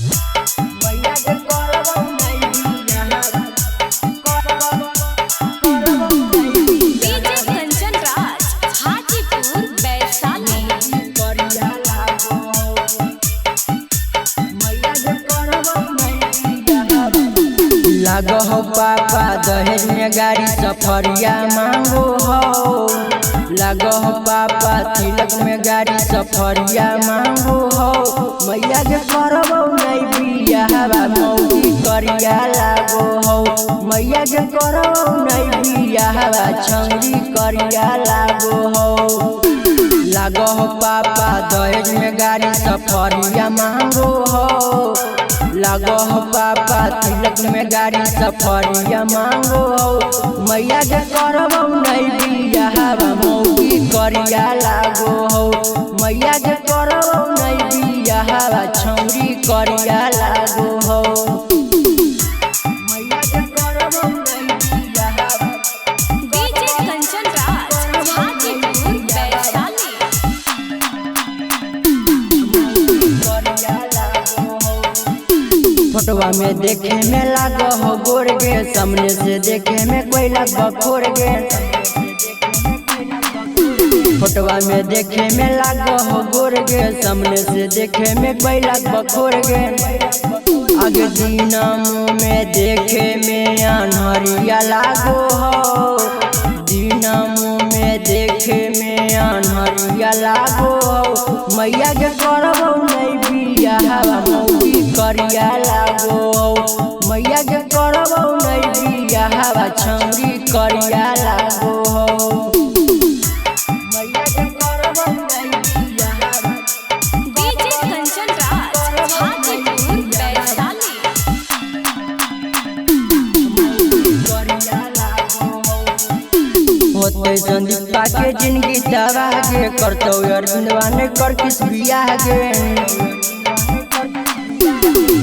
मैया के करबौ नहीं बियाह करबौ नहीं डीजे कंचन राज हाजीपुर वैशाली। करिया लागो मैया के करबौ नहीं बियाह लागो हो पापा दहेज में गाड़ी सफरिया मांगो हो लागो हो पापा तिलक में गाड़ी सफरिया मांगो हो मैया के करबौ नहीं बियाह मौगी करिया लागो हो मैया के करबौ नहीं बियाह छौरी करिया लागो हो लागो हो पापा दहेज में गाड़ी सफरिया मांगो हो लागो हो पापा तिलक में गाड़ी सफरिया मांगो हो मैया के करबौ नहीं बियाह मौगी करिया लागो हो मैया के करबौ नहीं बियाह छौरी करिया लागो हो मैया के करबौ नहीं बियाह डीजे कंचन राज हाजीपुर वैशाली। करिया लागो हो फोटोवा में देखे में लागो हो गोर गे सामने से देखे में कोई लगभग बखोर गे फोटोवा में देखे में लागो हो गोर गे सामने से देखे में कोई लगभग बखोर गे आगे दीना मुँह में देखे में अनहरिया लागो हो दीना मुँह में देखे में अनहरिया लागो हो मैया के करबौ नहीं बियाह मौगी करिया लागो हो मैया के करबौ नहीं बियाह छौरी करिया लागो हो मैया के करबौ नहीं बियाह डीजे कंचन राज हाजीपुर वैशाली। करिया लागो हो होते संदीपा के जिंदगी दवा गे करतौ अर्जुनवा ने कर किस बियाह गे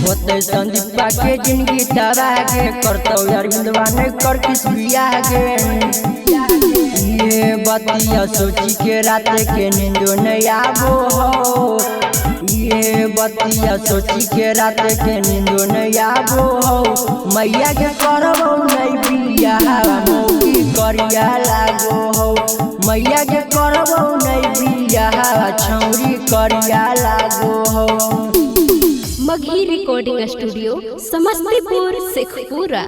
होते संदीपा के जिंदगी दवा गे करतौ अर्जुनवा ने कर किस बियाह गे ये बतिया सोची के रात के नींदो नहीं आबो हो ये बतिया सोची के रात के नींदो नहीं आबो हो मैया के करबौ नहीं बियाह मौगी करिया लागो हो मैया के करबौ नहीं बियाह छौरी करिया लागो हो। Magahi recording studio Samastipur Sheikhpura.